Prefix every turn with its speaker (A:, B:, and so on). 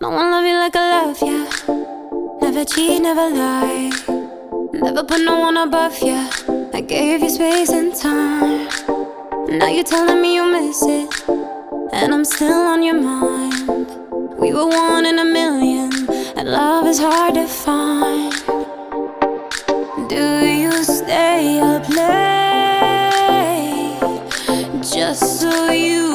A: No one love you like I love ya. Never cheat, never lie. Never put no one above ya. I gave you space and time. Now you're telling me you miss it, and I'm still on your mind. We were one in a million, and love is hard to find. Do you stay up late just so you